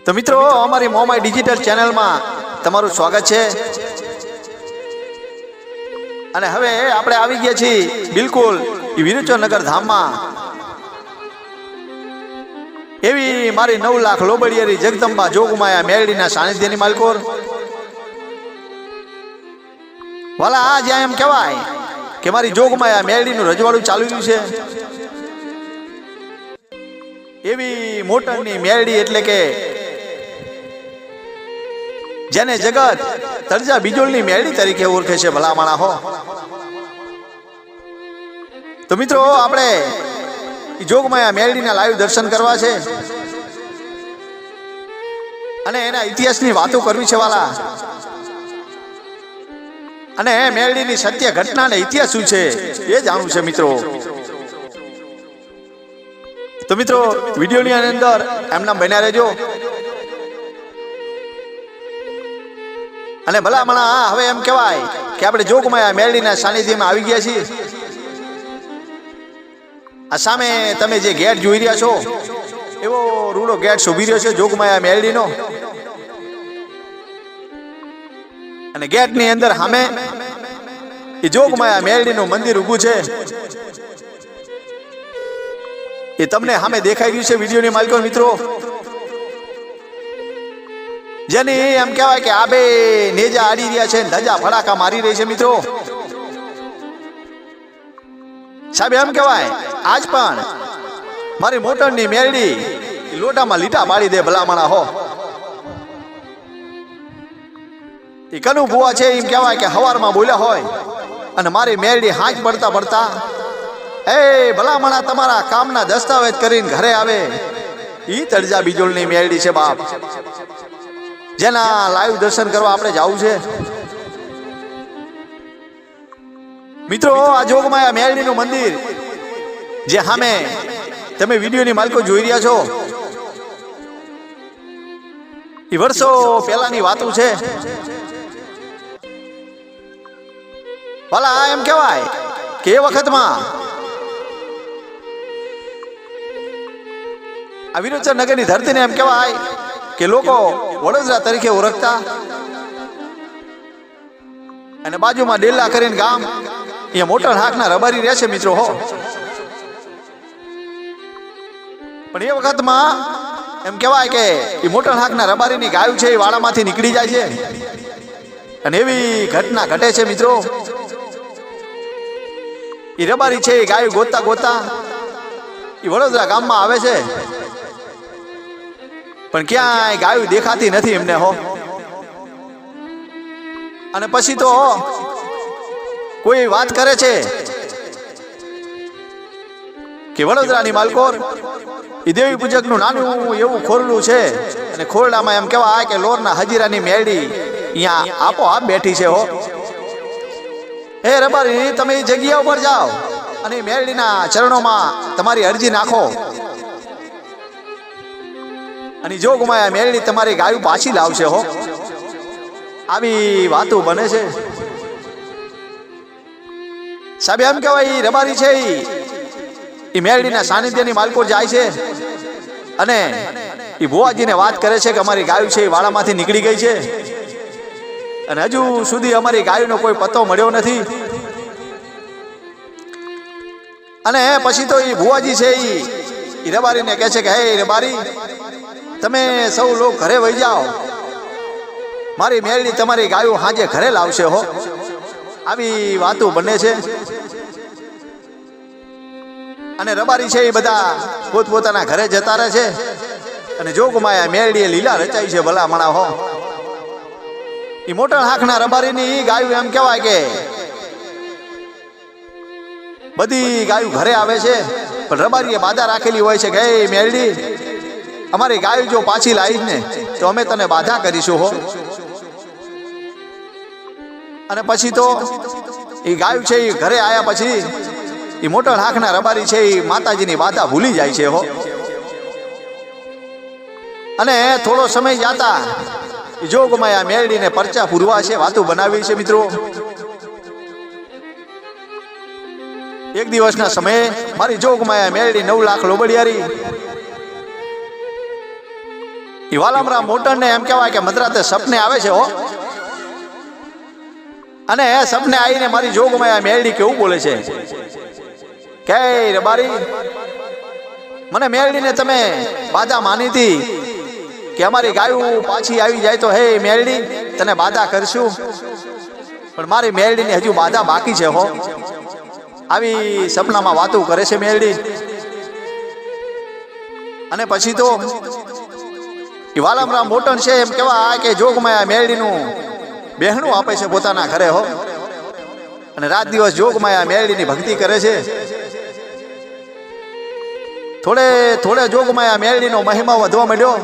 તો મિત્રો અમારી મોમાઈ ડિજિટલ ચેનલમાં તમારું સ્વાગત છે અને હવે આપણે આવી ગયા છીએ બિલકુલ વિરુચરનગર ધામમાં એવી મારી 9 લાખ લોબડિયારી જગદંબા જોગમાયા મેરડીના સાનિધ્યની માલકોર વાલા આ જ્યાં એમ કહેવાય કે મારી જોગમાયા મેરડીનું રજવાડું ચાલુ રહ્યું છે એવી મોટરની મેરડી એટલે કે જેને જગત તળજા બીજોલની મેરડી તરીકે ઓળખે છે ભલામણા હો તો મિત્રો આપણે જોગમાયા મેરડીના લાઈવ દર્શન કરવા છે અને એના ઇતિહાસની વાતો કરવી છે વાલા અને મેરડીની સત્ય ઘટના ને ઇતિહાસ શું છે એ જાણવું છે મિત્રો તો મિત્રો વિડીયોની અંદર એમના બન્યા રહેજો અને ભલામણા હવે એમ કહેવાય કે આપણે જોગમાયા મેરડીના સાનિધ્યમાં આવી ગયા છીએ આ સામે તમે જે ગેટ જોઈ રહ્યા છો એવો રૂડો ગેટ શોભી રહ્યો છે જોગમાયા મેરડીનો અને ગેટની અંદર સામે એ જોગમાયા મેરડીનું મંદિર ઊભું છે એ તમને સામે દેખાઈ રહ્યું છે વિડીયોની માલિકો મિત્રો જેની એમ કહેવાય કે આ બે નેજા આડી રહ્યા છે ધજા ફડાકા મારી રહી છે મિત્રો સાહેબ એમ કહેવાય આજ પણ મારી મોટરની મેરડી લોટામાં લીટા પાડી દે ભલામણા હો એ કનું બુઆ છે એમ કહેવાય કે હવારમાં બોલ્યા હોય અને મારી મેરડી હાથ પડતા પડતા એ ભલામણા તમારા કામના દસ્તાવેજ કરીને ઘરે આવે ઈ તળજા બીજોલની મેરડી છે બાપ જેના લાઈવ દર્શન કરવા આપણે જવું છે મિત્રો આ જોગમાયા મેરડીનું મંદિર જે સામે તમે વિડીયોની માલિકો જોઈ રહ્યા છો એ વર્ષો પહેલાની વાતો છે ભલા એમ કહેવાય કે એ વખતમાં આ વિરુચરનગરની ધરતીને એમ કહેવાય કે લોકો વડોદરા તરીકે ઓળખતા અને બાજુમાં ડેલા કરીને ગામ અહીંયા મોટર હાકના રબારી રહે છે મિત્રો હો પણ એ વખતમાં એમ કહેવાય કે એ મોટર હાકના રબારીની ગાયું છે એ વાડામાંથી નીકળી જાય છે અને એવી ઘટના ઘટે છે મિત્રો એ રબારી છે એ ગાયું ગોતતા ગોતતા એ વડોદરા ગામમાં આવે છે પણ ક્યાંય ગાયું દેખાતી નથી એમને હો અને પછી તો કોઈ વાત કરે છે કે વડોદરાની માલકોર એ દેવી પૂજકનું નાનું એવું ખોરડું છે અને ખોરડામાં એમ કહેવાય કે લોરના હજીરાની મેરડી અહીંયા આપોઆપ બેઠી છે હો હે રબારી તમે એ જગ્યા ઉપર જાઓ અને મેરડીના ચરણોમાં તમારી અરજી નાખો અને જોગમાયા મેરડી તમારી ગાયું પાછી લાવશે હો આવી વાતો બને છે સાહેબ એમ કહેવાય રબારી છે એ મેરડીના સાનિધ્યની માલકો જાય છે અને એ ભુવાજીને વાત કરે છે કે અમારી ગાયું છે એ વાડામાંથી નીકળી ગઈ છે અને હજુ સુધી અમારી ગાયનો કોઈ પત્તો મળ્યો નથી અને પછી તો એ ભુવાજી છે એ રબારીને કહે છે કે હે રબારી તમે સૌ લોકો ઘરે વહી જાઓ મારી મેરડી તમારી ગાયું હાજે ઘરે લાવશે હો આવી વાતો બને છે અને રબારી છે એ બધા પોતપોતાના ઘરે જતા રહે છે અને જોગમાયા મેરડીએ લીલા રચાઈ છે ભલામણા હો એ મોટર હાંકના રબારીની ગાયું એમ કહેવાય કે બધી ગાયું ઘરે આવે છે પણ રબારીએ બાધા રાખેલી હોય છે કે હે મેરડી અમારી ગાયું જો પાછી લાવીશ ને તો અમે તને બાધા કરીશું હો અને પછી તો એ ગાયું છે એ ઘરે આવ્યા પછી એ મોટર હાંકના રબારી છે એ માતાજીની બાધા ભૂલી જાય છે હો અને થોડો સમય જાતા જોગમાયા મેરડીને પરચા પૂરવા છે વાતો બનાવી છે મિત્રો એક દિવસના સમયે મારી જોગમાયા મેરડી 9 લાખ લોબડિયારી એ વાલામરામ મોટણને એમ કહેવાય કે મધરાતે સપને આવે છે હો, અને એ સપને આવીને મારી જોગમાયા મેરડી કેવું બોલે છે કે રબારી, મને મેરડીને તમે બાધા માની હતી કે અમારી ગાયું પાછી આવી જાય તો હે મેરડી તને બાધા કરશું, પણ મારી મેરડીની હજુ બાધા બાકી છે હો. આવી સપનામાં વાતો કરે છે મેરડી. અને પછી તો એ વાલામરામ મોટણ છે એમ કેવા કે જોગમાયા મેરડીનું બહેણું આપે છે પોતાના ઘરે હો, અને રાત દિવસ જોગમાયા મેરડીની ભક્તિ કરે છે. થોડે થોડે જોગમાયા મેરડીનો મહિમા વધવા માંડ્યો,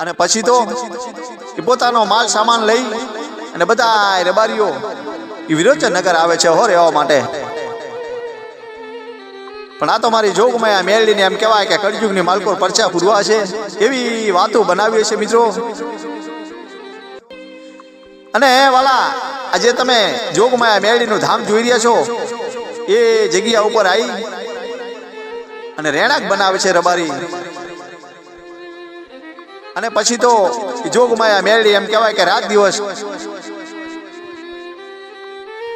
અને પછી તો એ પોતાનો માલ સામાન લઈ અને બધા રબારીઓ એ વિરોચનનગર આવે છે હો રહેવા માટે. પણ આ તો મારી જોગમાયા મેરડીને એમ કહેવાય કે કળયુગની માલકોર પરચા પૂરવા છે એવી વાતો બનાવી છે મિત્રો. અને વાલા, આજે તમે જોગમાયા મેરડીનું ધામ જોઈ રહ્યા છો, એ જગ્યા ઉપર આવી અને રહેણાંક બનાવે છે રબારી. અને પછી તો જોગમાયા મેરડી એમ કહેવાય કે રાત દિવસ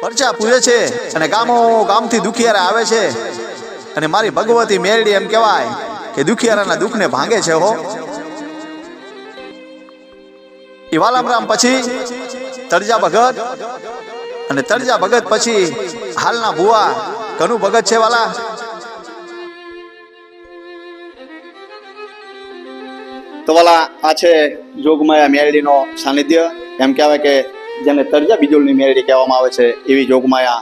પરચા પૂરે છે, અને ગામો ગામથી દુખિયારા આવે છે, અને મારી ભગવતી મેરડી એમ કહેવાય કે દુખિયારાના દુઃખને ભાંગે છે હો. એ વાલામરામ પછી તળજા ભગત, અને તળજા ભગત પછી હાલના ભુવા કનુ ભગત છે વાલા. તો વાલા, આ છે જોગમાયા મેરડીનો સાનિધ્ય. એમ કહેવાય કે જેને તળજા બીજોલની મેરડી કહેવામાં આવે છે એવી જોગમાયા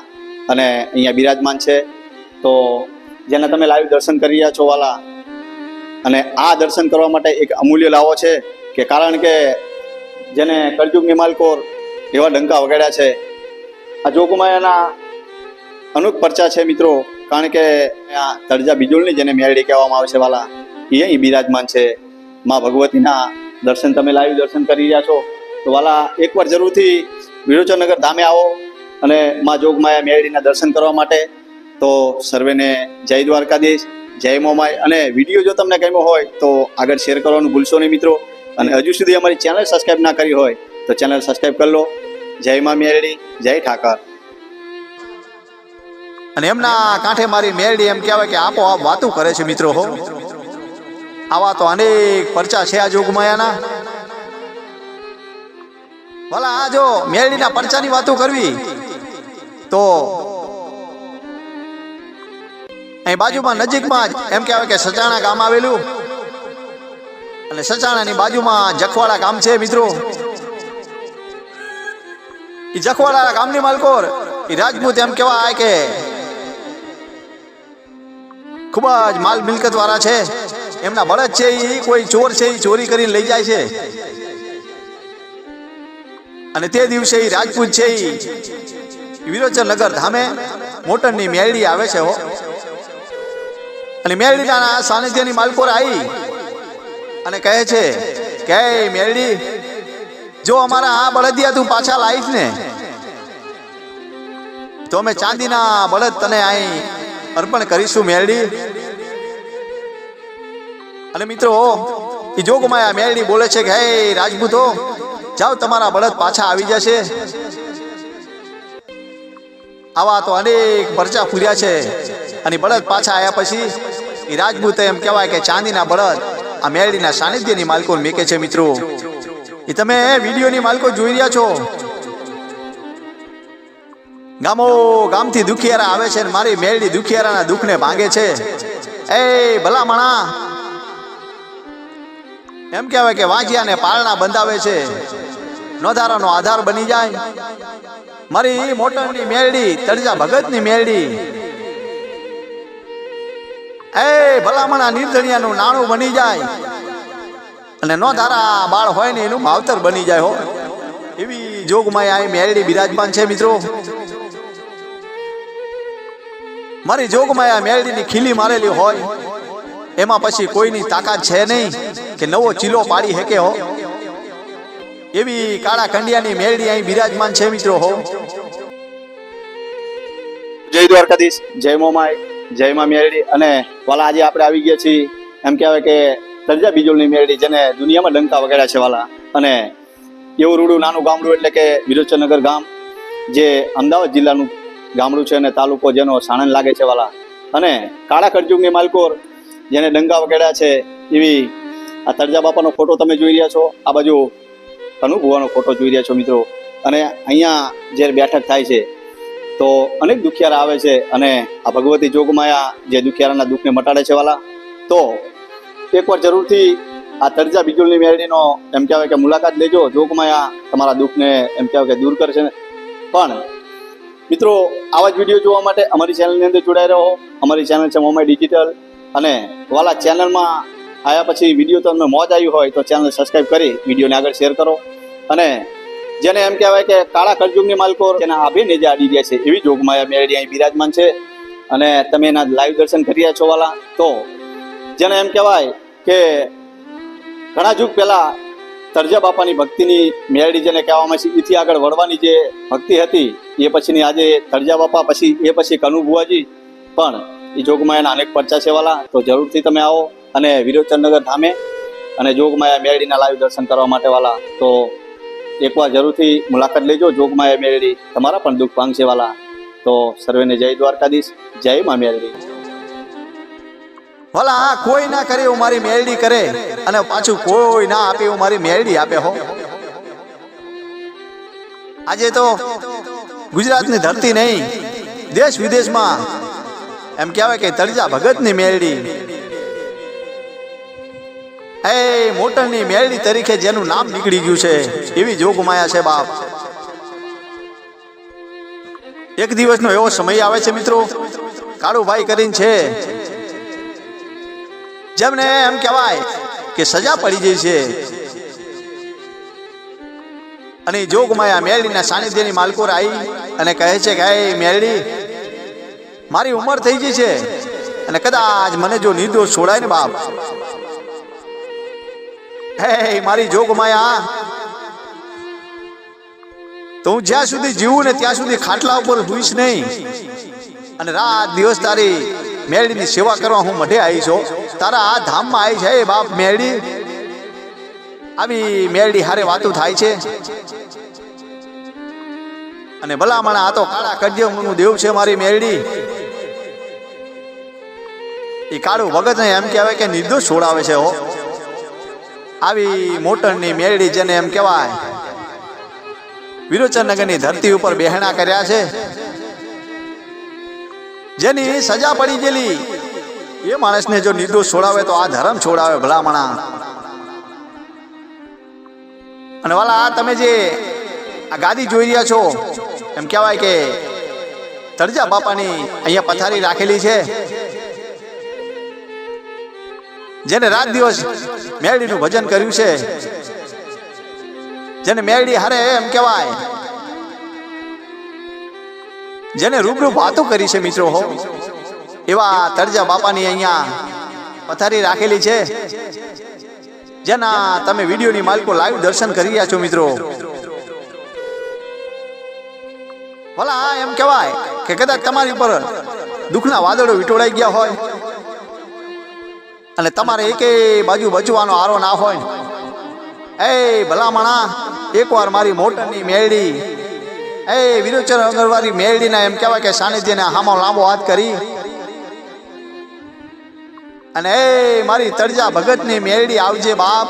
અને અહીંયા બિરાજમાન છે. તો જેને તમે લાઈવ દર્શન કરી રહ્યા છો વાલા, અને આ દર્શન કરવા માટે એક અમૂલ્ય લાવો છે, કે કારણ કે જેને કળયુગની માલકોર એવા ડંકા વગાડ્યા છે, આ જોગમાયાના અનુક પરચા છે મિત્રો. કારણ કે આ તળજા બીજોલની જેને મેરડી કહેવામાં આવે છે વાલા, એ અહીં બિરાજમાન છે. માં ભગવતીના દર્શન તમે લાઈવ દર્શન કરી રહ્યા છો. તો વાલા, એકવાર જરૂરથી વિરોચનનગર ધામે આવો અને માં જોગમાયા મેરડીના દર્શન કરવા માટે. તો સર્વેને જય દ્વારકાધીશ, જય મોમાય. અને વિડીયો જો તમને ગમ્યો હોય તો આગળ શેર કરવાનું ભૂલશો નહીં મિત્રો. અને હજુ સુધી અમારી ચેનલ સબસ્ક્રાઈબ ના કરી હોય તો ચેનલ સબસ્ક્રાઈબ કરી લો. જય માં મેરડી, જય ઠાકર. અને એમના કાંઠે મારી મેરડી એમ કહેવાય કે આપોઆપ વાતો કરે છે મિત્રો હો. આવા તો અનેક પરચા છે આ જોગમાયાના. ભલા આ જો મેરડીના પરચાની વાતો કરવી તો અહીં બાજુમાં નજીકમાં જ એમ કહેવાય કે સચાણા ગામ આવેલું, અને સચાણાની બાજુમાં જખવાડા ગામ છે મિત્રો. એ જખવાડા ગામની માલકોર એ રાજપૂત એમ કહેવાય કે ખૂબ જ માલ મિલકત વાળા છે. એમના બળદ છે એ કોઈ ચોર છે એ ચોરી કરીને લઈ જાય છે, અને તે દિવસે એ રાજપૂત છે એ વિરોચનનગર ધામે મોટણની મેરડી આવે છે હો. અને મેરડીના સાનિધ્યની માલકોર આવી અને કહે છે કે મેરડી, જો અમારા આ બળદિયા તું પાછા લાવીશ ને તો અમે ચાંદીના બળદ તને અહીં અર્પણ કરીશું મેરડી. અને મિત્રો, એ જોગમાયા મેરડી બોલે છે કે હે રાજપૂતો, જાઓ તમારા બળદ પાછા આવી જશે. આવા તો અનેક પરચા ફૂર્યા છે, અને બળદ પાછા આવ્યા પછી એ રાજપૂતે એમ કહેવાય કે ચાંદીના બળદ આ મેરડીના સાનિધ્યની માલકો મેકે છે મિત્રો. એ તમે વિડીયોની માલકો જોઈ રહ્યા છો. ગામો ગામથી દુખિયારા આવે છે, અને મારી મેરડી દુખિયારાના દુઃખને ભાંગે છે. એ ભલામણા એમ કહેવાય કે વાંજિયાને પારણા બંધાવે છે, નોધારાનો આધાર બની જાય. મારી મોટણની મેરડી, તળજા ભગતની મેરડી, એ ભલામણા નિર્ધણિયાનું નાણું બની જાય, અને નોધારા બાળ હોય ને એનું માવતર બની જાય હો. એવી જોગમાયા એ મેરડી બિરાજમાન છે મિત્રો. મારી જોગમાયા મેરડીની ખીલી મારેલી હોય એમાં પછી કોઈની તાકાત છે નહીં કે નવો ચીલો પાડી શકે હો. એવી કાળા કંડિયાની મેરડી અહીં બિરાજમાન છે મિત્રો હો. જય દ્વારકાધીશ, જય મોમાય, જય માં મેરડી. અને વાલા, આજે આપણે આવી ગયા છીએ એમ કહેવાય કે તરજા બીજોલની મેરડી જેને દુનિયામાં ડંકા વગાડ્યા છે વાલા. અને એવું રૂડું નાનું ગામડું એટલે કે વિરોચનનગર ગામ, જે અમદાવાદ જિલ્લાનું ગામડું છે અને તાલુકો જેનો સાણંદ લાગે છે વાલા. અને કાળા કળજુગની માલકોર જેને ડંકા વગાડ્યા છે એવી આ તરજા બાપાનો ફોટો તમે જોઈ રહ્યા છો. આ બાજુ કનુભુવાનો ફોટો જોઈ રહ્યા છો મિત્રો. અને અહીંયા જ્યારે બેઠક થાય છે તો અનેક દુખિયારા આવે છે અને આ ભગવતી જોગમાયા જે દુખિયારાના દુઃખને મટાડે છે વાલા. તો એકવાર જરૂરથી આ તરજા બીજોલની મેરડીનો એમ કહેવાય કે મુલાકાત લેજો. જોગમાયા તમારા દુઃખને એમ કહેવાય કે દૂર કરશે. પણ મિત્રો, આવા જ વિડીયો જોવા માટે અમારી ચેનલની અંદર જોડાઈ રહો. અમારી ચેનલ છે મોમાઈ ડિજિટલ. અને વાલા, ચેનલમાં આવ્યા પછી વિડીયો તમને મોજ આવી હોય તો ચેનલ સબસ્ક્રાઈબ કરી વિડીયોને આગળ શેર કરો. અને જેને એમ કહેવાય કે કાળા કળજુગની માલકોર જેના આભે નેજા આડી ગયા છે એવી જોગમાયા મેરડી અહીં બિરાજમાન છે. અને તમે એના લાઈવ દર્શન કરી રહ્યા છો વાલા. તો જેને એમ કહેવાય કે ઘણા યુગ પહેલા તરજા બાપાની ભક્તિની મેરડી જેને કહેવામાં છે, એથી આગળ વળવાની જે ભક્તિ હતી એ પછીની આજે તરજા બાપા, પછી એ પછી કનુ બુવાજી, પણ એ જોગમાયાના અનેક પરચા છે વાલા. તો જરૂરથી તમે આવો અને વિરોચનનગર ધામે અને જોગમાયા મેરડીના લાઈવ દર્શન કરવા માટે વાલા. તો એકવાર જરૂરથી મુલાકાત લેજો. જોગમાયા મેરડી તમારા પણ દુઃખ ભાંગશે વાલા. તો સર્વેને જય દ્વારકાધીશ, જય મા મેરડી. ભલા કોઈ ના કરે એવું મારી મેરડી કરે, અને પાછું કોઈ ના આપે એવું મારી મેરડી આપે હો. આજે તો ગુજરાતની ધરતી નહીં, દેશ વિદેશમાં એમ કહેવાય કે તરજા ભગતની મેરડી, એ મોટરની મેરડી તરીકે જેનું નામ નીકળી ગયું છે એવી જોગમાયા છે બાપ. એક દિવસનો એવો સમય આવે છે મિત્રો, કાળુભાઈ કરીને છે, જેમને એમ કહેવાય કે સજા પડી જાય છે. અને જોગમાયા મેરડીના સાનિધ્યની માલકોર આવી અને કહે છે કે હે મેરડી, મારી ઉંમર થઈ ગઈ છે અને કદાચ મને જો નિર્દોષ છોડાય ને બાપ, હે મારી જોગમાયા, તો હું જ્યાં સુધી જીવું ને ત્યાં સુધી ખાટલા ઉપર હુઈશ નહીં, અને રાત દિવસ તારી મેરડીની સેવા કરવા હું મઢે આવી છું, તારા આ ધામમાં આવી છે બાપ મેરડી. આવી મેરડી હારે વાતું થાય છે. અને ભલામણા આ તો કાળા કળજુગનું દેવ છે મારી મેરડી. એ કાળું ભગતને એમ કહેવાય કે નિર્દોષ છોડાવે છે હો. આવી મોટરની મેરડી જેને એમ કહેવાય વિરોચનનગરની ધરતી ઉપર બેહણા કર્યા છે, જેની સજા પડી ગયેલી એ માણસને જો નિર્દોષ છોડાવે તો આ ધર્મ છોડાવે ભલામણા. અને વાલા, આ તમે જે આ ગાદી જોઈ રહ્યા છો, એમ કહેવાય કે તરજા બાપાની અહીંયા પથારી રાખેલી છે, જેને રાત દિવસ મેરડીનું ભજન કર્યું છે, જેને મેરડી હારે એમ કહેવાય જેને રૂબરૂ વાતો કરી છે મિત્રો હો, એવા તરજા બાપાની અહીંયા પથારી રાખેલી છે, જેના તમે વિડીયોની માલકો લાઈવ દર્શન કરી રહ્યા છો મિત્રો. ભલા એમ કહેવાય કે કદાચ તમારી ઉપર દુઃખના વાદળો વિટોળાઈ ગયા હોય અને તમારે એકે બાજુ બચવાનો આરો ના હોય, એ ભલામણા એકવાર મારી મોટરની મેરડી, એ વિરોચનનગરવાળી મેરડીના એમ કહેવાય કે સાનિધ્યને હામો લાંબો હાથ કરી અને એ મારી તરજા ભગતની મેરડી આવજે બાપ.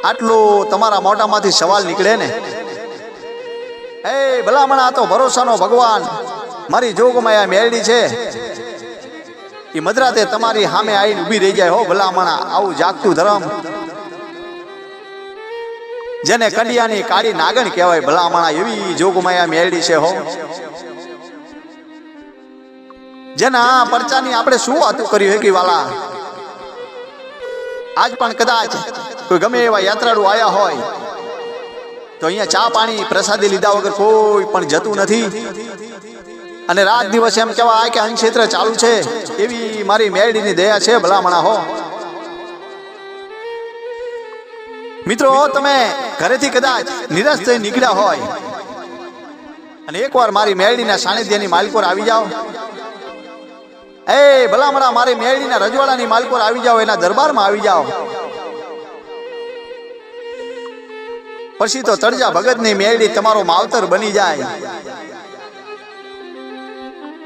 આટલો તમારા મોઢામાંથી સવાલ નીકળે ને, એ ભલામણા તો ભરોસાનો ભગવાન મારી જોગમાયા મેરડી છે, એ મધરાતે તમારી સામે આવીને ઊભી રહી જાય હો ભલામણા. આવું જાગતું ધર્મ, જેને કંડિયાની કાળી નાગણ કહેવાય ભલામણા, એવી જોગમાયા મેરડી છે હો. જેના પરચાની આપણે શું વાતું કર્યું કે વાલા, આજ પણ કદાચ કોઈ ગમે એવા યાત્રાળુ આવ્યા હોય તો અહીંયા ચા પાણી પ્રસાદી લીધા વગર કોઈ પણ જતું નથી. અને રાત દિવસ એમ કહેવાય કે અન્નક્ષેત્ર ચાલુ છે, એવી મારી મેરડીની દયા છે ભલામણા હો. મિત્રો, તમે ઘરેથી કદાચ નિરાશ થઈ નીકળ્યા હોય અને એકવાર મારી મેરડીના સાનિધ્યની માલકોર આવી જાઓ, એ ભલામણા મારી મેળીના રજવાડાની માલકોર આવી જાઓ, એના દરબારમાં આવી જાઓ. પછી તો તળજા ભગતની મેળડી તમારો માવતર બની જાય,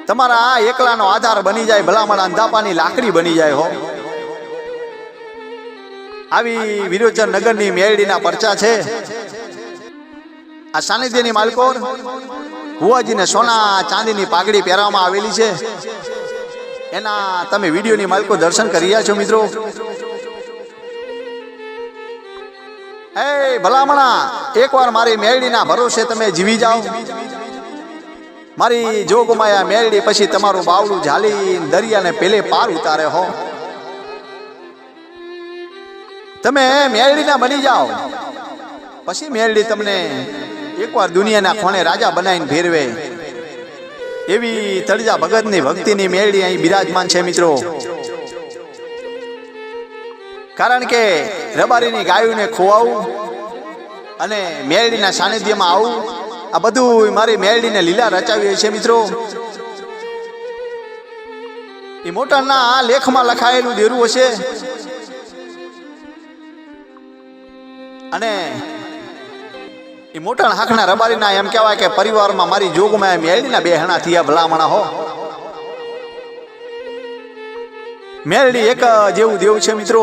તમારા આ એકલાનો આધાર બની જાય, ભલામણા અંધાપાની લાકડી બની જાય હો. આવી વિરોચન નગરની મેળડીના પરચા છે. આ સાનિધ્યની માલકોર ભુવાજીને સોના ચાંદીની પાઘડી પહેરવામાં આવેલી છે. એના તમે વિડીયોની માલકો દર્શન કરી રહ્યા છો મિત્રો. એ ભલામણા એકવાર મારી મેળડીના ભરોસે તમે જીવી જાઓ. મારી જોગમાયા મેળડી પછી તમારું બાવડું ઝાલી દરિયાને પેલે પાર ઉતારે હો. તમે મેળડીના બની જાઓ, પછી મેળડી તમને એકવાર દુનિયાના ખૂણે રાજા બનાવીને ફેરવે. એવી તળજા ભગતની ભક્તિની મેળડી અહીં બિરાજમાન છે મિત્રો. કારણ કે રબારીની ગાયોને ખોવાવું અને મેળડીના સાનિધ્યમાં આવું, આ બધું મારી મેળડીને લીલા રચાવી છે મિત્રો. એ મોટાના આ લેખમાં લખાયેલું દેરું હશે. અને એ મોટા હાકના રબારીના એમ કહેવાય કે પરિવારમાં મારી જોગમાં મેળડીના બે હણા થયા ભલામણા હો. મેળડી એક જેવું દેવ છે મિત્રો.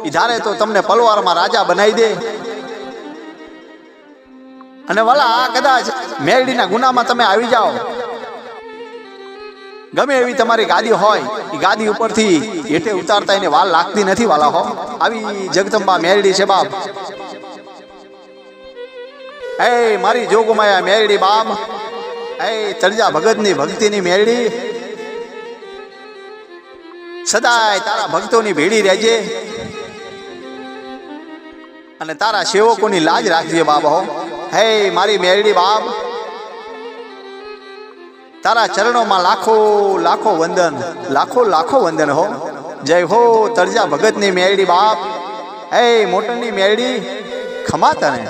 એ ધારે તો તમને પલવારમાં રાજા બનાવી દે. અને વાલા કદાચ મેળડીના ગુનામાં તમે આવી જાઓ, ગમે એવી તમારી ગાદી હોય, એ ગાદી ઉપરથી હેઠે ઉતારતા એને વાલ લાગતી નથી વાલા હો. આવી જગદંબા મેળડી છે બાપ. એ મારી જોગમાયા મેળડી બાપ, એ તળજા ભગતની ભક્તિની મેળડી, સદાય તારા ભક્તોની ભેડી રહેજે અને તારા સેવકોની લાજ રાખજે બાપ હો. હે મારી મેળડી બાપ, તારા ચરણોમાં લાખો લાખો વંદન, લાખો લાખો વંદન હો. જય હો તળજા ભગતની મેળડી બાપ. હે મોટરની મેળડી, ખમા તને.